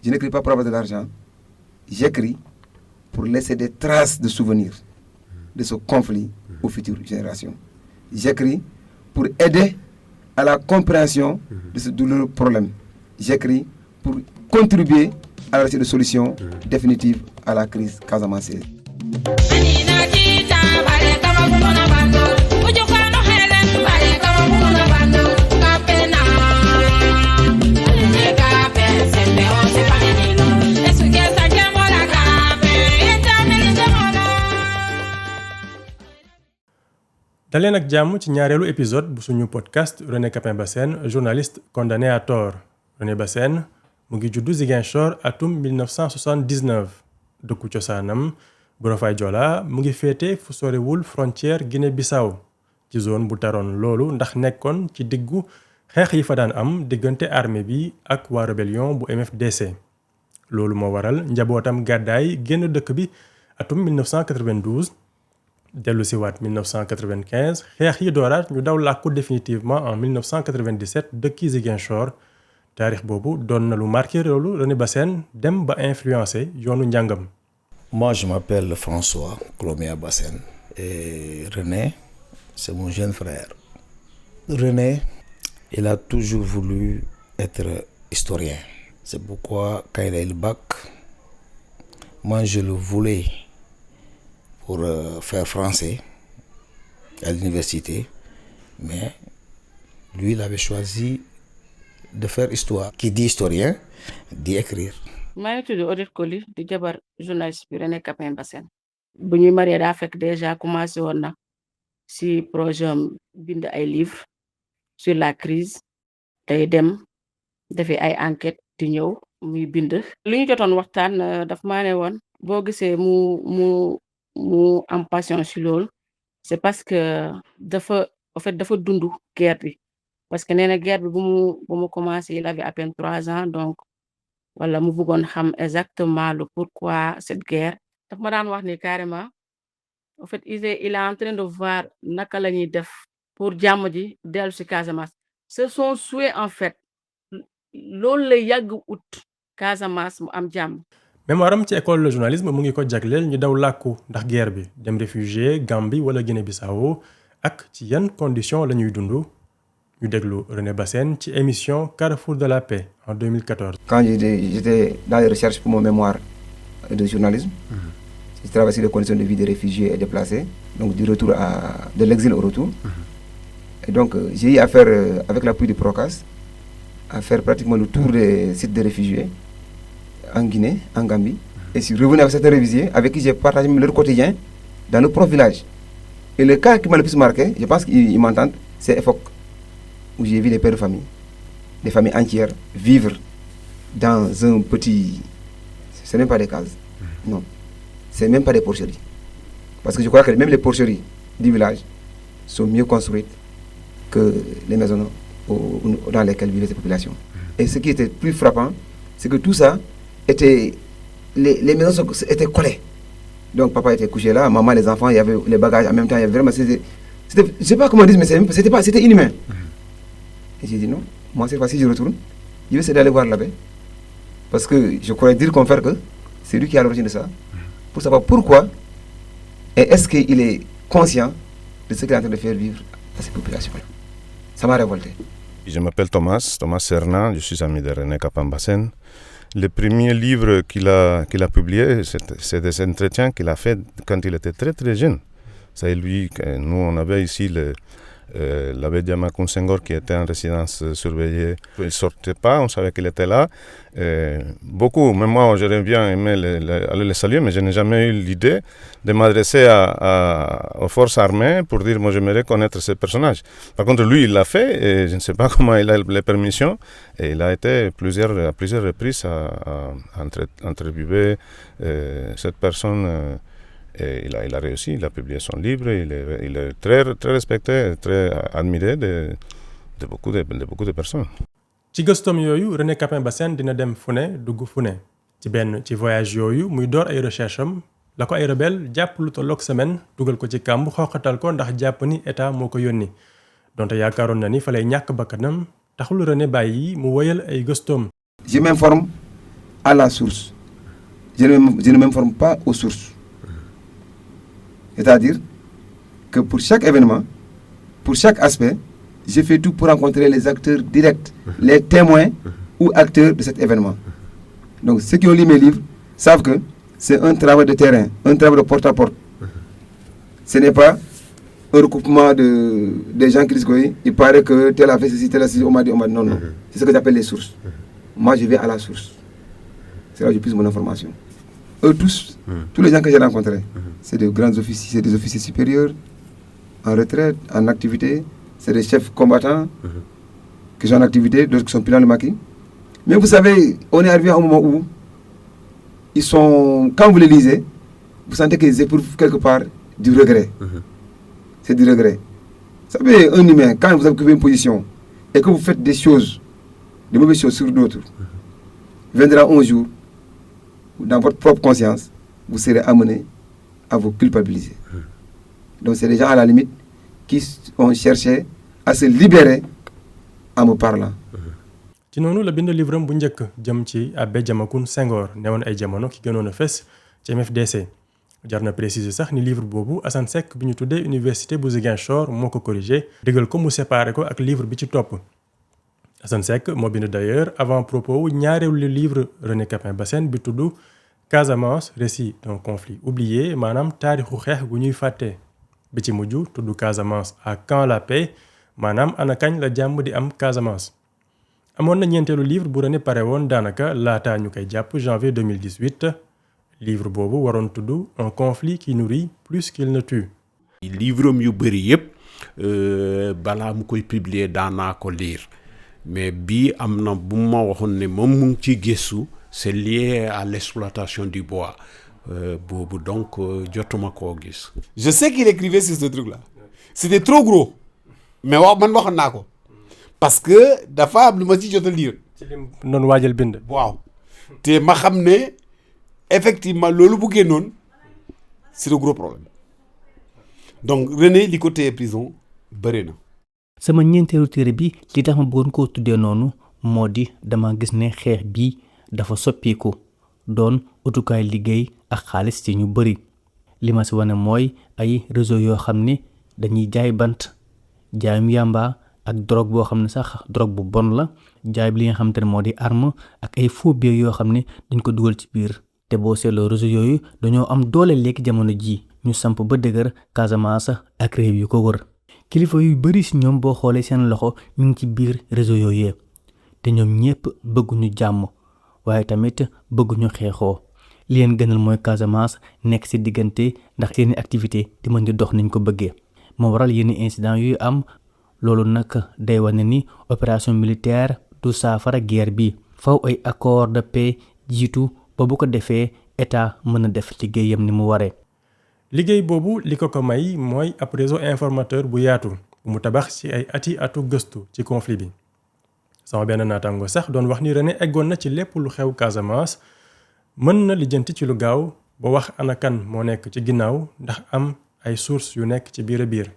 Je n'écris pas pour avoir de l'argent. J'écris pour laisser des traces de souvenirs de ce conflit aux futures générations. J'écris pour aider à la compréhension de ce douloureux problème. J'écris pour contribuer à la recherche de solutions définitives à la crise casamançaise. daleen ak jàmm ci ñaareelu épisode bu suñu podcast René Capain Bassène journaliste condamné à tort. René Bassène mu ngi juddu Ziguinchor atum 1979 dëkku cosaanam Borofay Joola mu ngi féete fu sorewul frontière Guinée-Bissau ci zone bu taroon loolu ndax nekkoon ci diggu xeex yi fa daan am diggante armée bi ak waa rébellion bu MFDC. loolu moo waral njabootam gàddaay génn dëkk bi atum 1992 dellu si waat 1995 xeex yi dooraat ñu daw làkku définitivement en 1997 dëkki Ziguinchor taarix boobu doon na lu marqué loolu René Bassène dem ba influencé yoonu njàngam. Moi je m'appelle François Clomia Bassène et René c'est mon jeune frère. René il a toujours voulu être historien. C'est pourquoi quand il a eu le bac, moi je le voulais pour faire français à l'université, mais lui il avait choisi de faire histoire. Qui dit historien, dit écrire. maa ngi tudd Odette Coly di jabar journaliste bi René Capain Bassène. bu ñuy marié daa fekk déjà commencé woon na si projet am bind ay livres sur la crise tey dem defi ay enquête di ñëw muy bind. lu ñu jotoon waxtaan daf maa ne woon boo gisee mu am passion si loolu c'est parce que dafa dund guerre bi parce que nee na guerre bi bu mu commencé il avait à peine 3 ans donc wala mu bëggoon xam exactement le pourquoi cette guerre. daf ma daan wax ni carrément en fait il est en train de voir naka la ñuy def pour jàmm ji dellu si Casamance. c'est son souhait en fait loolu la yàgg ut Casamance mu am jàmm. mémoiram ci école de journalisme mu ngi ko jagleel ñu daw làkku ndax guerre bi dem réfugié Gambie wala Guinée-Bissau ak ci yan conditions la ñuy dund. ñu déglu René Bassène ci émission Carrefour de la paix en 2014. Quand j'étais dans les recherches pour mon mémoire de journalisme, j'ai travaillé sur les conditions de vie des réfugiés et déplacés, donc du retour de l'exil au retour. Et donc j'ai eu à faire, avec l'appui du PROCAS, à faire pratiquement le tour des sites de réfugiés en Guinée, en Gambie. Et je suis revenu avec certains réfugiés avec qui j'ai partagé leur quotidien dans le propre village. Et le cas qui m'a le plus marqué, je pense qu'ils m'entendent, c'est EFOC, où j'ai vu des pères de famille, des familles entières, vivre dans un petit... Ce n'est même pas des cases, non. Ce n'est même pas des porcheries. Parce que je crois que même les porcheries du village sont mieux construites que les maisons dans lesquelles vivaient ces populations. Et ce qui était plus frappant, c'est que tout ça était... Les maisons étaient collées. Donc papa était couché là, maman, les enfants, il y avait les bagages en même temps. Il y avait vraiment, je ne sais pas comment dire, mais c'était inhumain. Et j'ai dit non, moi cette fois-ci je retourne, je vais essayer d'aller voir l'abbé. Parce que je croyais dire confère que c'est lui qui est à l'origine de ça. Pour savoir pourquoi et est-ce qu'il est conscient de ce qu'il est en train de faire vivre à ces populations-là. Ça m'a révolté. Je m'appelle Thomas Sernan, je suis ami de René Capain Bassène. Le premier livre qu'il a publié, c'est des entretiens qu'il a fait quand il était très très jeune. C'est lui, nous on avait ici l'abbé Diamacoune Senghor qui était en résidence surveillée. Il ne sortait pas, on savait qu'il était là. Beaucoup, même moi j'aurais bien aimé aller le saluer, mais je n'ai jamais eu l'idée de m'adresser aux forces armées pour dire moi j'aimerais connaître ce personnage. Par contre lui il l'a fait et je ne sais pas comment il a les permissions et il a été à plusieurs reprises à interviewer cette personne. Et il a réussi, il a publié son livre, il est très, très respecté, très admiré de beaucoup de personnes. ci gëstoom yooyu René Capain Bassène dina dem fu ne dugg fu ne ci voyage yooyu muy door ay recherche am la ko ay rebelle jàpp lu tolloog semaine dugal ko ci kàmb xooxatal ko ndax jàpp ni état moo ko yónni donte yaakaaroon na ni fa lay ñàkk bakkanam taxul René bàyyi mu woyal ay gëstoom. Je m'informe à la source. Je ne m'informe pas aux sources. C'est-à-dire que pour chaque événement, pour chaque aspect, je fais tout pour rencontrer les acteurs directs, les témoins ou acteurs de cet événement. Donc ceux qui ont lu mes livres savent que c'est un travail de terrain, un travail de porte à porte. Ce n'est pas un recoupement des gens qui disent qu'il paraît que tel a fait ceci, tel a fait ceci, on m'a dit. Non, non. C'est ce que j'appelle les sources. Moi, je vais à la source. C'est là où je puise mon information. Eux tous les gens que j'ai rencontrés, c'est de grands officiers, c'est des officiers supérieurs, en retraite, en activité, c'est des chefs combattants qui sont en activité, d'autres qui sont pilants de maquis. Mais vous savez, on est arrivé à un moment où ils sont, quand vous les lisez, vous sentez qu'ils éprouvent quelque part du regret. C'est du regret. Vous savez, un humain, quand vous occupez une position et que vous faites des choses, des mauvaises choses sur d'autres, viendra un jour où, dans votre propre conscience, vous serez amené à vous culpabiliser. Donc c'est des gens à la limite qui ont cherché à se libérer en me parlant. ci noonu la bind livre am bu njëkk jëm ci Abbé Diamacoune Senghor newoon ay jamono ki gënoon a fes ci MFDC. jar na préciser sax ni livre boobu Assane Seck bi ñu tuddee université bu Ziguinchor moo ko corrigé digal ko mu séparé ko ak livre bi ci topp. Assane Seck moo bind d'ailleurs avant propos wu ñaareelu livre René Capain Bassène bi tudd Casamance récit d'un conflit oublié maanaam taarixu xeex gu ñuy fàtte bi ci mujj tudd Casamance à quand la paix maanaam ana kañ la jàmm di am Casamance. amoon na ñeenteelu livre bu René pare woon daanaka laataa ñu koy jàpp janvier 2018 livre boobu waroon tudd un conflit qui nourrit plus qu'il ne tue. livre am yu bëri yëpp balaa mu koy publier daanaa ko lire mais bii am na bu ma waxoon ne moom mu ngi ci gëstu c'est lié à l'exploitation du bois boobu donc jotuma koo gis. Je sais qu'il écrivait sur ce truc-là. C'était trop gros mais man waxoon naa ko. parce que dafa am lu ma ci jot a lire. ci lim noonu waajal bind. waaw te ma xam ne effectivement loolu bu génnoon c'est le gros problème donc René li ko téye prison bëri na. sama ñeenteelu téere bi li tax ma bëggoon koo tuddee noonu moo di dama gis ne xeex bi dafa soppiku doon utukaay liggéey ak xaalis ci ñu bëri li ma si wane mooy ay réseau yoo xam ne dañuy jaay bant jaayum yàmba ak drogue boo xam ne sax drogue bu bon la jaay bi li nga xamante ne moo di arme ak ay faux billets yoo xam ne dañ ko dugal ci biir te boo seetloo réseau yooyu dañoo am doole léegi jamono ji ñu samp ba dëgër Casamance ak réew yu ko wër kilifa yu bari ci ñoom boo xoolee seen loxo mi ngi ci biir réseau yooyu te ñoom ñépp bëgguñu jàmm waaye tamit bëgguñu xeexoo li leen gënal mooy Casamance nekk ci diggante ndax seeni activité di mën di dox niñ ko bëggee moo waral yenn incident yuy am loolu nag day wane ni opération militaire du saafara guerre bi faw ay accord de paix jiitu ba bu ko defee état mën a def liggéeyam ni mu waree. liggéey boobu li ko may mooy ab réseau informateur bu yaatu bu mu tabax ci ay atu gëstu ci conflit bi. sama benn naataango sax doon wax ni René eggoon na ci lépp lu xew Casamance mën na lijjanti ci lu gaaw ba wax ana kan moo nekk ci ginnaaw ndax am ay sources yu nekk ci biir a biir.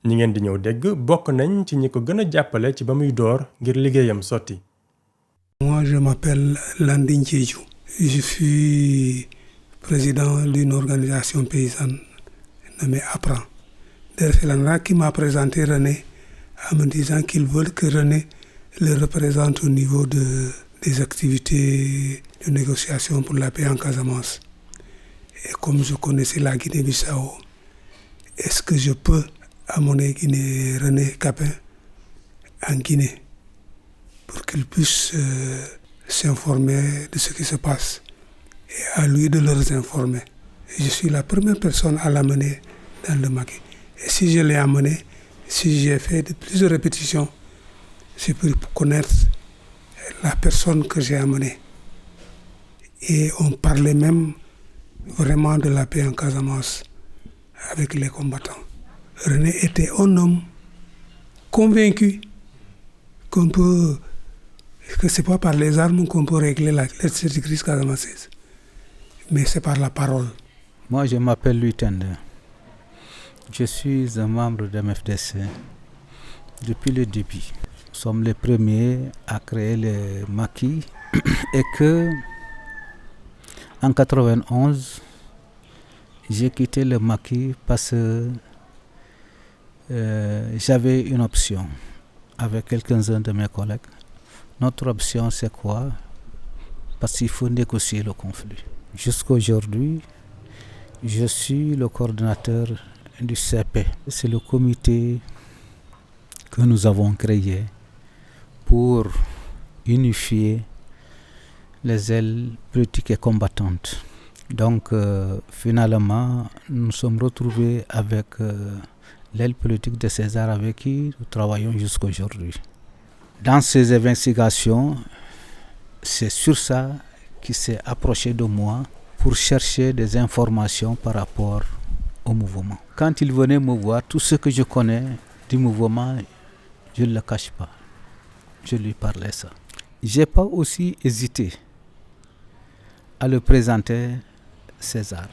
ñi ngeen di ñëw dégg bokk nañ ci ñi ko gën a jàppale ci ba muy door ngir liggéeyam sotti. Moi, je m'appelle Landing Diédhiou. Je suis président d'une organisation paysanne nommée APRAN. C'est l'ANRA qui m'a présenté René en me disant qu'ils veulent que René le représente au niveau des activités de négociation pour la paix en Casamance. Et comme je connaissais la Guinée-Bissau, est-ce que je peux amener René Capain en Guinée pour qu'il puisse s'informer de ce qui se passe et à lui de leur informer. Et je suis la première personne à l'amener dans le Mali. Et si je l'ai amené, si j'ai fait de plusieurs répétitions, c'est pour connaître la personne que j'ai amenée. Et on parlait même vraiment de la paix en Casamance avec les combattants. René était un homme convaincu que c'est pas par les armes qu'on peut régler cette crise casamançaise, mais c'est par la parole. Moi, je m'appelle Louis Tende. Je suis un membre de MFDC depuis le début. Nous sommes les premiers à créer les maquis et que En 91, j'ai quitté le maquis parce que j'avais une option avec quelques-uns de mes collègues. Notre option, c'est quoi? Parce qu'il faut négocier le conflit. Jusqu'à aujourd'hui, je suis le coordinateur du CP. C'est le comité que nous avons créé pour unifier les ailes politiques et combattantes. Donc, finalement, nous sommes retrouvés avec l'aile politique de César avec qui nous travaillons jusqu'à aujourd'hui. Dans ces investigations, c'est sur ça qu'il s'est approché de moi pour chercher des informations par rapport au mouvement. Quand il venait me voir, tout ce que je connais du mouvement, je ne le cache pas. Je lui parlais ça. Je n'ai pas aussi hésité à le présenter César.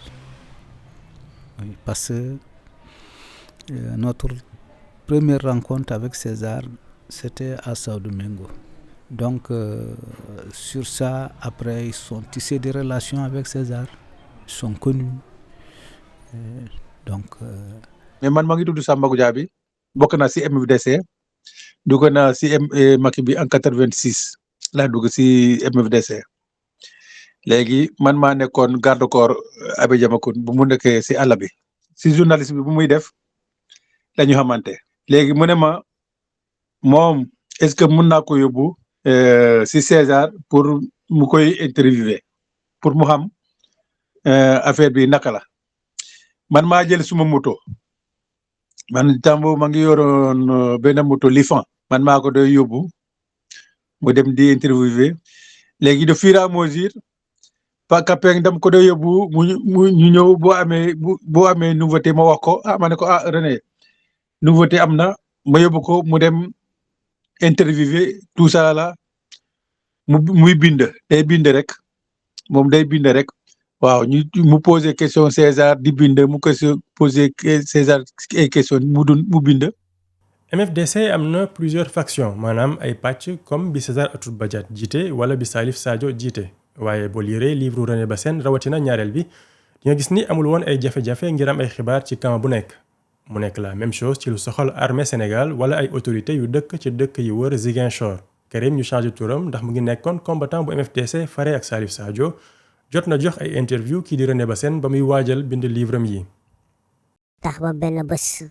Oui, parce que notre première rencontre avec César, c'était à Sao Domingo. Donc, sur ça, après, ils sont tissés des relations avec César. Ils sont connus. Mais man maa ngi tudd Samba Goudiaby bokk naa si MFDC dugg naa si Macky bi en 86 laa dugg si MFDC léegi man maa nekkoon garde corps Abbé Diamacoune bu mu nekkee si àll bi si journaliste bi bu muy def la ñu xamante léegi mu ne ma moom est-ce que mun naa ko yóbbu si César pour mu koy interviewer pour mu xam affaire bi naka la man maa jël suma moto man tambo ma ngi yoroon benn moto Lifan man maa ko doy yóbbu mu dem di interviewer léegi de fur et à mesure pa kapeng dam ko doy yóbbu mu ñu ñëw boo amee nouveauté ma wax ko ma ne ko René nouveauté am na ma yóbbu ko mu dem interviewer tout ça là muy bind day bind rek moom day bind rek waaw ñu mu poser question César di bind mu ko poser César ay question mu bind. MFDC am na plusieurs factions maanaam ay pàcc comme bi César Atoute Badiate jiite wala bi Salif Sadio jiite waaye boo liiree livre René Bassène rawatina ñaareel bi di nga gis ni amul woon ay jafe-jafe ngir am ay xibaar ci camp bu nekk. mu nekk la même chose ci lu soxal armée Sénégal wala ay autorités yu dëkk ci dëkk yi wër Ziguinchor. Karim ñu changé turam ndax mu ngi nekkoon combattant bu MFDC fare ak Salif Sadio. jot na jox ay interview kii di René Bassène ba muy waajal bind livre am yi. tax ba benn bés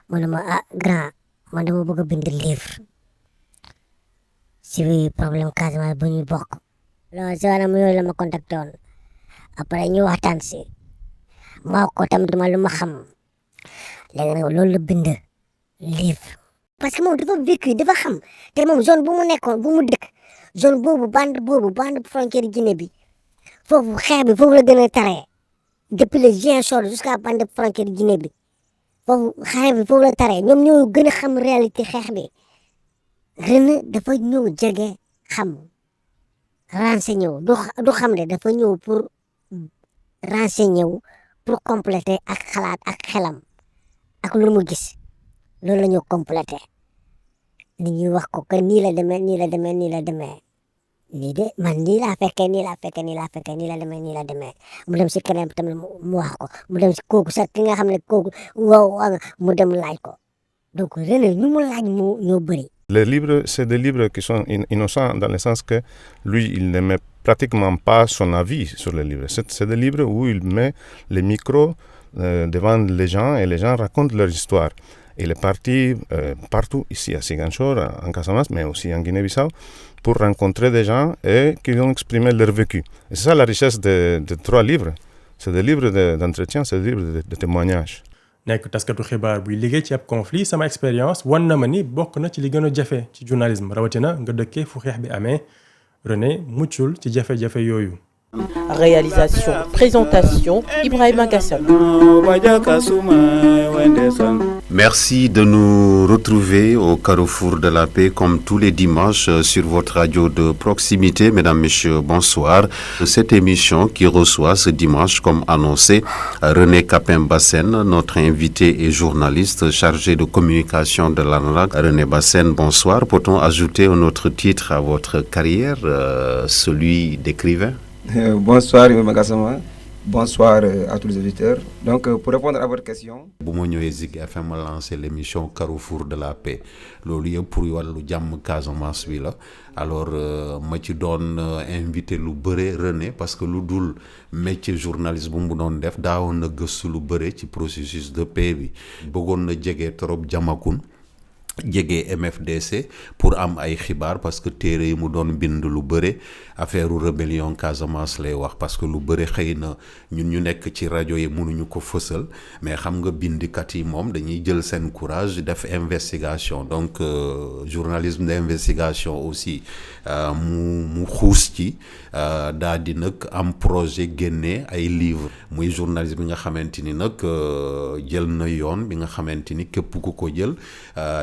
mu ne ma grand man dama bëgg a bind livre si problème Casamance bu ñuy bokk. loolu si wàllum yooyu la ma contacté woon après ñu waxtaan si ma ko tamit ma lu ma xam léegi nag loolu la bind livre. parce que moom dafa vécu dafa xam te moom zone bu mu nekkoon bu mu dëkk zone bande frontière Guinée bi. foofu xeex bi foofu la gën a taree depuis le Ziguinchor jusqu'à bande frontière Guinée bi foofu xeex bi foofu la taree ñoom ñoo gën a xam réalité xeex bi René dafa ñëw jege xam renseigné wu du xam ne dafa ñëw pour renseigné wu pour compléter ak xalaat ak xelam ak lu mu gis loolu la ñu complété ni ñuy wax ko que nii la demee nii de man nii laa fekkee nii la demee mu dem si keneen tamit mu wax ko mu dem si kooku sax ki nga xam ne kooku waaw mu dem laaj ko donc René ñu mu laaj mu ñoo bëri. Les livres, c'est des livres qui sont innocents dans le sens que lui, il ne met pratiquement pas son avis sur les livres. C'est des livres où il met les micros devant les gens et les gens racontent leur histoire. Il est parti partout ici à Ziguinchor, en Casamance, mais aussi en Guinée-Bissau, pour rencontrer des gens et qui ont exprimé leur vécu. Et c'est ça la richesse de 3 livres. C'est des livres d'entretien, c'est des livres de témoignages. nekk taskatu xibaar buy liggéey ci ab conflit sama expérience wan na ma ni bokk na ci li gën a jafe ci journalisme rawatina nga dëkkee fu xeex bi amee René muccul ci jafe-jafe yooyu. Réalisation, présentation, Ibrahima Gassam. Merci de nous retrouver au Carrefour de la Paix comme tous les dimanches sur votre radio de proximité. Mesdames, Messieurs, bonsoir. Cette émission qui reçoit ce dimanche, comme annoncé, René Capain-Bassène, notre invité et journaliste chargé de communication de l'ANRAC. René Bassène, bonsoir. Peut-on ajouter un autre titre à votre carrière, celui d'écrivain? Bonsoir Ibrahima Gassama. Bonsoir à tous les auditeurs. Donc, pour répondre à votre question. bu ma ñëwee Zik FM ma lancé l'émission Carrefour de la paix loolu yëpp pour wàllu jàmm Casamance bi la alors ma ci doon invité lu bëre René parce que lu dul métier journaliste bu mu doon def daawoon na gëstu lu bëre ci processus de paix bi bëggoon na jege trop Diamacoune jege MFDC pour am ay xibaar parce que téere yi mu doon bind lu bëre affaire rébellion Casamance lay wax parce que lu bëre xëy na ñun ñu nekk ci rajo yi mënuñu ko fësal mais xam nga bindikat yi moom dañuy jël seen courage def investigation donc journalisme d'investigation aussi mu xuus ci daal di nag am projet génne ay livre muy journalisme bi nga xamante ni nag jël na yoon bi nga xamante ni képp ku ko jël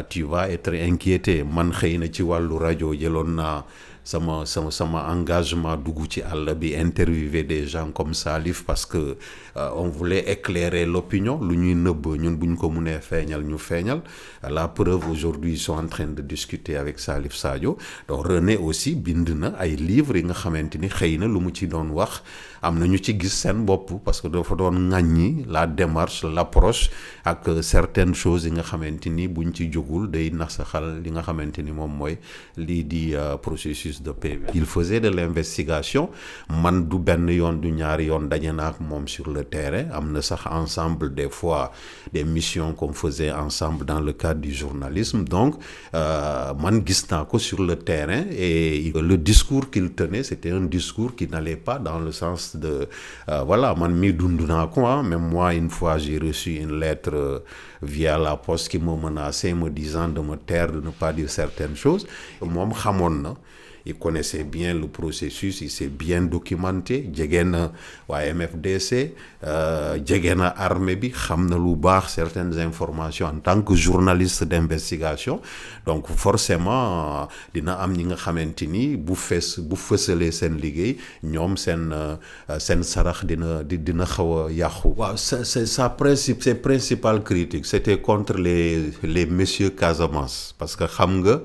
tu vas être inquiété man xëy na ci wàllu rajo jëloon naa sama engagement dugg ci àll bi interviewer des gens comme Salif parce que on voulait éclairer l'opinion lu ñuy nëbb ñun bu ñu ko mënee feeñal ñu feeñal la preuve aujourd'hui ils sont en train de discuter avec Salif Sadio donc René aussi bind na ay livres yi nga xamante ni xëy na lu mu ci doon wax am na ñu ci gis seen bopp parce que dafa doon ŋàññi la démarche l'approche ak certaines choses yi nga xamante ni buñ ci jógul day nasaxal li nga xamante ni moom mooy lii di processus de paix. Il faisait de l'investigation man du benn yoon du ñaari yoon daje naa ak moom sur le terrain am na sax ensemble des fois des missions qu'on faisait ensemble dans le cadre du journalisme donc man gis naa ko sur le terrain et le discours qu'il tenait c'était un discours qui n'allait pas dans le sens de voilà man mi dund naa ko même moi une fois j'ai reçu une lettre via la poste qui me menaçait me disant de me taire de ne pas dire certaines choses moom xamoon na il connaissait bien le processus il s'est bien documenté jege na waa MFDC jege na armée bi xam na lu baax certaines informations en tant que journaliste d'investigation donc forcément dina am ñi nga xamante ni bu fësalee seen liggéey ñoom seen sarax dina xaw a yàqu. waaw ses principales critiques c'était contre les messieurs Casamance parce que xam nga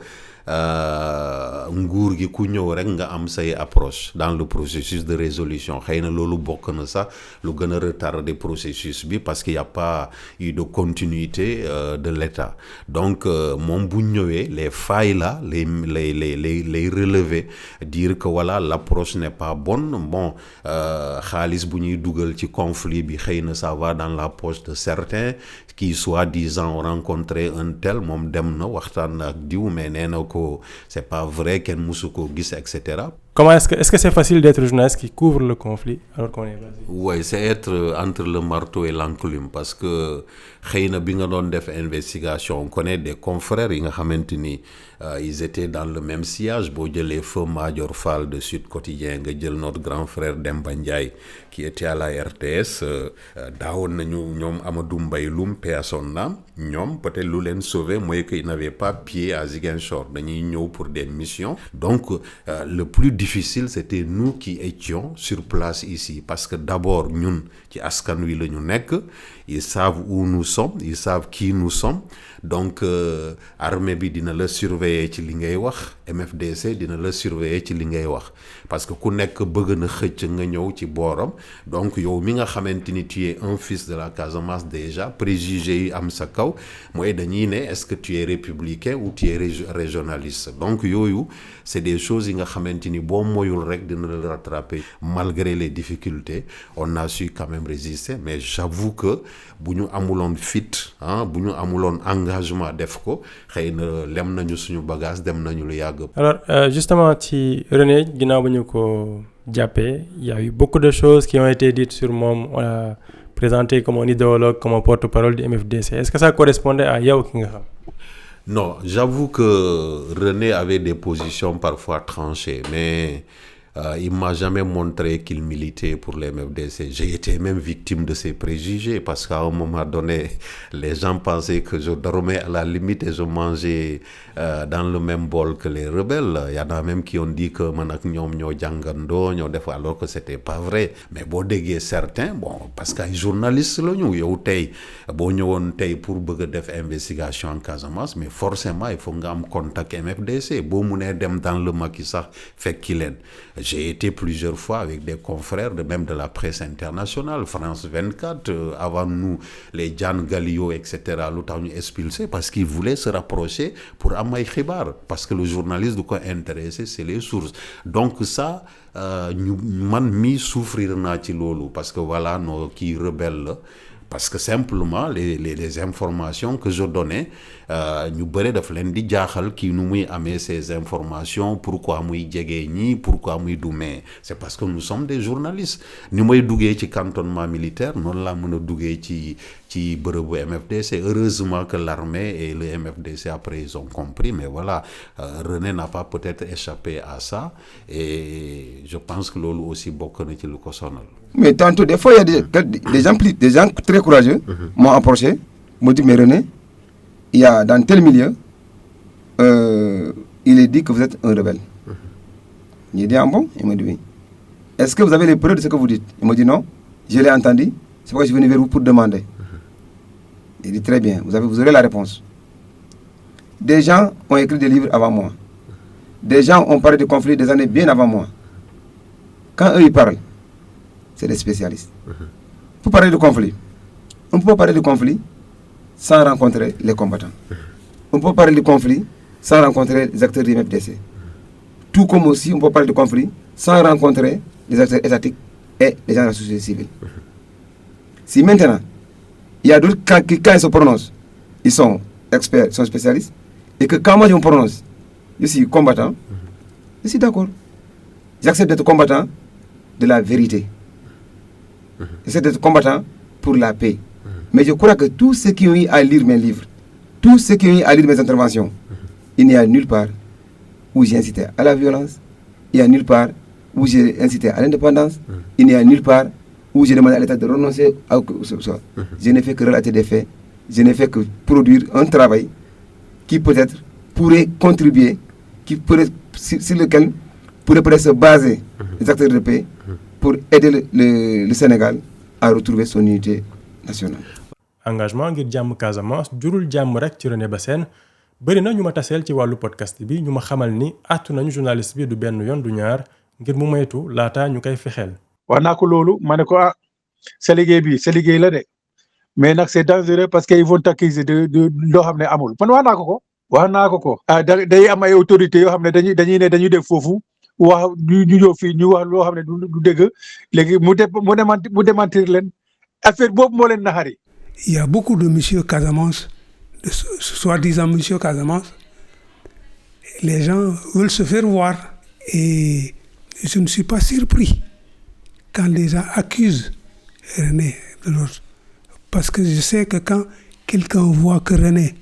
nguur gi ku ñëw rek nga am say approche dans le processus de résolution xëy na loolu bokk na sax lu gën a retarder processus bi parce qu'il y a pas eu de continuité de l'État donc moom bu ñëwee les failles là les relever dire que voilà l'approche n'est pas bonne bon xaalis bu ñuy dugal ci conflit bi xëy na ça va dans la poche de certains qui soi-disant ont rencontré un tel moom dem na waxtaan ak diw mais nee na ko c'est pas vrai kenn musu ko gis etc. Comment est-ce que c'est facile d'être journaliste qui couvre le conflit alors qu'on est basé? Oui, c'est être entre le marteau et l'enclume parce que xëy na bi nga doon def investigation on connaît des confrères yi nga xamante ni ils étaient dans le même sillage boo jëlee feu Madior Fall de Sud Quotidien nga jël notre grand frère Demba Ndiaye qui était à la RTS daawoon nañu ñoom Amadou Mbaye Loum paix à son âme ñoom peut-être lu leen sauvé mooy qu'ils n'avaient pas pied à Ziguinchor dañuy ñëw pour des missions donc le plus difficile c'était nous qui étions sur place ici parce que d'abord ñun ci askan wi la ñu nekk ils savent où nous sommes ils savent qui nous sommes donc armée bi dina la surveiller ci li ngay wax MFDC dina la surveiller ci li ngay wax parce que ku nekk bëgg na xëcc nga ñëw ci booram donc yow mi nga xamante ni tu es un fils de la Casamance déjà préjugé yi am sa kaw mooy dañuy ne est-ce que tu es républicain ou tu es régionaliste donc yooyu c'est des choses yi nga xamante ni boo moyul rek dina la rattraper malgré les difficultés on a su quand même résister mais j'avoue que bu ñu amuloon fit bu ñu amuloon engagement def ko xëy na lem nañu suñu bagage dem nañu lu yàgg. Alors justement ci René ginnaaw ba ñu ko jàppee il y a eu beaucoup de choses qui ont été dites sur moom on l'a présenté comme un idéologue comme un porte-parole du MFDC est-ce que ça correspondait à yow ki nga xam? Non, j'avoue que René avait des positions parfois tranchées, mais il m'a jamais montré qu'il militait pour les MFDC. J'ai été même victime de ces préjugés parce qu'à un moment donné, les gens pensaient que je dormais à la limite et je mangeais dans le même bol que les rebelles. Il y en a même qui ont dit que man ak ñoom ñoo jàngandoo ñoo def alors que c'était pas vrai. Mais boo déggee certains bon parce que ay journalistes la ñu yow tey boo ñëwoon tey pour bëgg a def investigation en Casamance mais forcément il faut nga am contact MFDC boo munee dem dans le Macky sax fekki leen. J'ai été plusieurs fois avec des confrères, même de la presse internationale, France 24, avant nous, les Jan Galio, etc., l'autant expulsé parce qu'ils voulaient se rapprocher pour Amay Khibar, parce que le journaliste de quoi intéressé, c'est les sources. Donc ça, nous souffrir na ci lolu parce que voilà nos qui rebelles. Parce que simplement, les informations que je donnais, nous avons fait qui nous amé ces informations, pourquoi nous avons pourquoi nous avons. C'est parce que nous sommes des journalistes. Nous avons dougué ci cantonnement militaire, nous avons dougué ci MFDC. Heureusement que l'armée et le MFDC après ils ont compris, mais voilà, René n'a pas peut-être échappé à ça. Et je pense que l'autre aussi beaucoup de le consonal. Mais tantôt, des fois, il y a des gens très courageux m'ont approché, m'ont dit, mais René, il y a dans tel milieu, il est dit que vous êtes un rebelle. J'ai dit, ah bon? Il m'a dit, oui. Est-ce que vous avez les preuves de ce que vous dites? Il m'a dit, non, je l'ai entendu, c'est pourquoi je suis venu vers vous pour demander. Il dit, très bien, vous aurez la réponse. Des gens ont écrit des livres avant moi. Des gens ont parlé de conflits des années bien avant moi. Quand eux, ils parlent, c'est des spécialistes. Pour parler de conflit, on ne peut pas parler de conflit sans rencontrer les combattants. On ne peut pas parler de conflit sans rencontrer les acteurs du MFDC. Tout comme aussi, on ne peut pas parler de conflit sans rencontrer les acteurs étatiques et les gens de la société civile. Si maintenant, il y a d'autres qui, quand ils se prononcent, ils sont experts, ils sont spécialistes, et que quand moi je me prononce, je suis combattant, je suis d'accord. J'accepte d'être combattant de la vérité. J'essaie d'être combattant pour la paix. Mais je crois que tous ceux qui ont eu à lire mes livres, tous ceux qui ont eu à lire mes interventions, il n'y a nulle part où j'ai incité à la violence, il n'y a nulle part où j'ai incité à l'indépendance, il n'y a nulle part où j'ai demandé à l'État de renoncer à ce soit. Je n'ai fait que relater des faits, je n'ai fait que produire un travail qui peut-être pourrait contribuer, qui pourrait, sur lequel pourrait se baser les acteurs de paix pour aider le Sénégal à retrouver son unité nationale. Engagement ngir jàmm Casamance jurul jàmm rek ci René Bassène bëri na ñu ma taseel ci wàllu podcast bi ñu ma xamal ni àttu nañu journaliste bi du benn yoon du ñaar ngir mu moytu laata ñu koy fexeel. wax naa ko loolu ma ne ko sa liggéey bi sa liggéey la de mais nag c'est dangereux parce que ils vont t'accuser de loo xam ne amul man wax naa ko day am ay autorités yoo xam ne dañuy def foofu wax ñu ñëw fii ñu wax loo xam ne du dëgg léegi mu démentir leen affaire boobu moo leen naxari. Il y a beaucoup de monsieur Casamance, de soi-disant monsieur Casamance. Les gens veulent se faire voir et je ne suis pas surpris quand les gens accusent René de l'autre. Parce que je sais que quand quelqu'un voit que René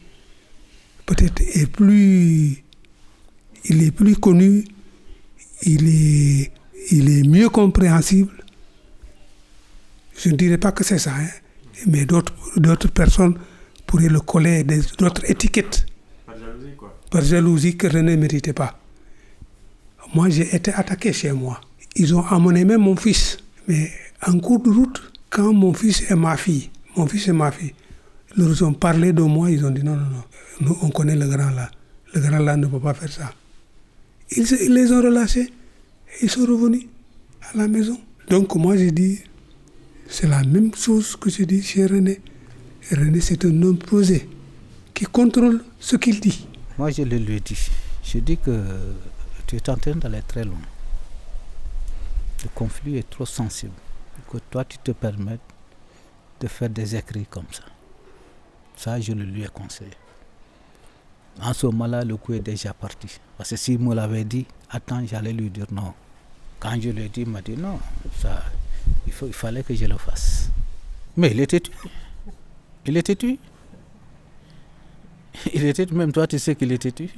peut-être il est plus connu, il est mieux compréhensible. Je ne dirais pas que c'est ça, mais d'autres personnes pourraient le coller d'autres étiquettes. Par jalousie, quoi. Par jalousie que René ne méritait pas. Moi, j'ai été attaqué chez moi. Ils ont amené même mon fils. Mais en cours de route, quand mon fils et ma fille, leur ont parlé de moi, ils ont dit non, nous, on connaît le grand là. Le grand là ne peut pas faire ça. Ils les ont relâchés. Ils sont revenus à la maison. Donc moi, j'ai dit, c'est la même chose que je dis chez René. René, c'est un homme posé qui contrôle ce qu'il dit. Moi, je le lui ai dit. Je dis que tu es en train d'aller très loin. Le conflit est trop sensible. Que toi, tu te permettes de faire des écrits comme ça. Ça, je le lui ai conseillé. En ce moment-là, le coup est déjà parti. Parce que s'il me l'avait dit, attends, j'allais lui dire non. Quand je lui ai dit, il m'a dit non, ça, il fallait que je le fasse. Mais il était tué. Il était tué. Il était tué. Même toi, tu sais qu'il était tué.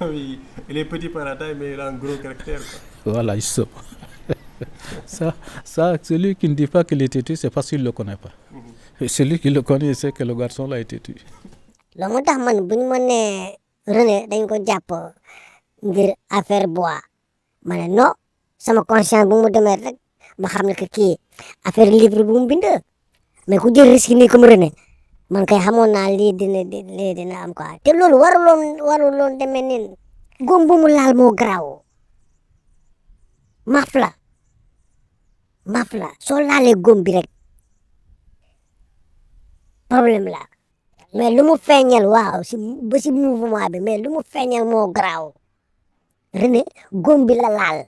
Oui, il est petit par la taille, mais il a un gros caractère, quoi. Voilà, justement. Ça, celui qui ne dit pas qu'il était tué, c'est parce qu'il ne le connaît pas. Celui qui le connaît, sait que le garçon là a été tué. Lo moo tax man bu ñu ma nee René dañ ko jàpp ngir affaire bois ma ne non sama conscience bu mu demee rek ma xam ne que kii affaire livre bu mu bind mais ku jël risque nii comme René man kay xamoon naa lii dina am quoi te loolu waruloon demee nii góom bu mu laal moo garaaw maf la soo laalee góom bi rek problème la mais lu mu feeñal waaw ba si mouvement bi mais lu mu feeñal moo garaaw René góom bi la laal.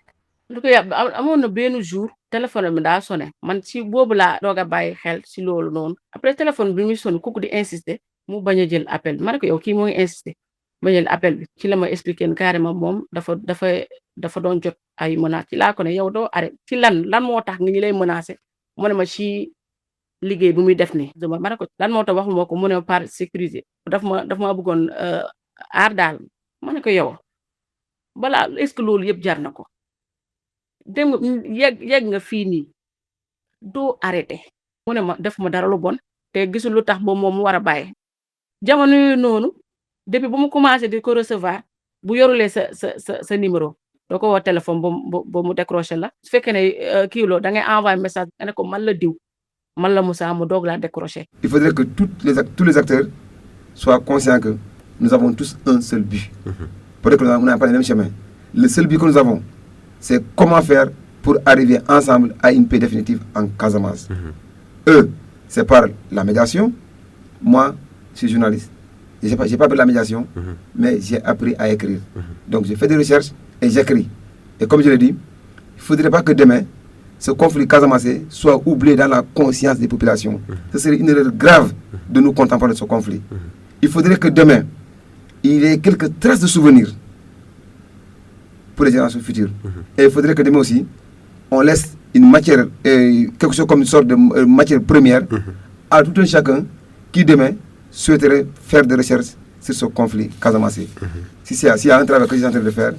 lu ko yàbb amoon na benn jour téléphone bi daa sonné man si boobu laa doog a bàyyi xel si loolu noonu après téléphone bi muy sonné kooku di insister mu bañ a jël appel bi ma ne ko yow kii moo ngi insister bañ a jël appel bi ci la ma expliqué carrément moom dafa doon jot ay menaces ci laa ko ne yow doo arrêté ci lan moo tax nga ñu lay menacé mu ne ma ci liggéey bu muy def nii ma ne ko lan moo tax waxu moo ko mu ne par sécurité daf ma bëggoon aar daal ma ne ko yow balaa est-ce que loolu yëpp jar na ko dem nga yegg nga fii nii doo arrêté mu ne ma def ma dara lu bon te gisul lu tax boobu moom mu war a bàyyi jamono yooyu noonu depuis bu mu commencé di ko recevoir bu yorulee sa numéro doo ko woo téléphone ba mu décroché la su fekkee ne kii loo da ngay envoyé message nga ne ko man la diw man la Moussa mu doog laa décroché. Il faudrait que tous les acteurs soient conscients que nous avons tous un seul but. Peut-être que nous n'avons pas le même chemin. Le seul but que nous avons, c'est comment faire pour arriver ensemble à une paix définitive en Casamance. Eux, c'est par la médiation. Moi, je suis journaliste. Je n'ai pas appris la médiation, mais j'ai appris à écrire. Donc, j'ai fait des recherches et j'écris. Et comme je l'ai dit, il ne faudrait pas que demain, ce conflit casamancé soit oublié dans la conscience des populations. Ce serait une erreur grave de nous contempler de ce conflit. Il faudrait que demain, il y ait quelques traces de souvenirs pour les générations futures. Et il faudrait que demain aussi, on laisse une matière, quelque chose comme une sorte de matière première à tout un chacun qui demain souhaiterait faire des recherches sur ce conflit casamancé. S'il y a un travail que je suis en train de faire,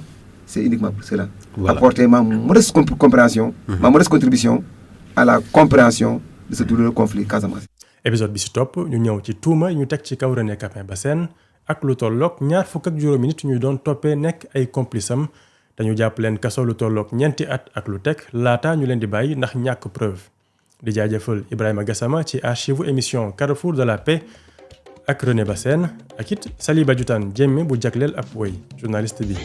c'est uniquement pour cela. Voilà. Apporter ma modeste compréhension, ma modeste contribution à la compréhension de ce douloureux conflit casamancé. Épisode bi si topp ñu ñëw ci tuuma ñu teg ci kaw René Capain Bassène ak lu tolloog 25 nit ñu doon toppee nekk ay complice am dañu jàpp leen kaso lu tolloog 2 at ak lu teg laata ñu leen di bàyyi ndax ñàkk preuve di jaajëfal Ibrahima Gassama ci archive émission Carrefour de la paix ak René Bassène ak it Saliba Dioutan Diémé bu jagleel ab woy journaliste bi.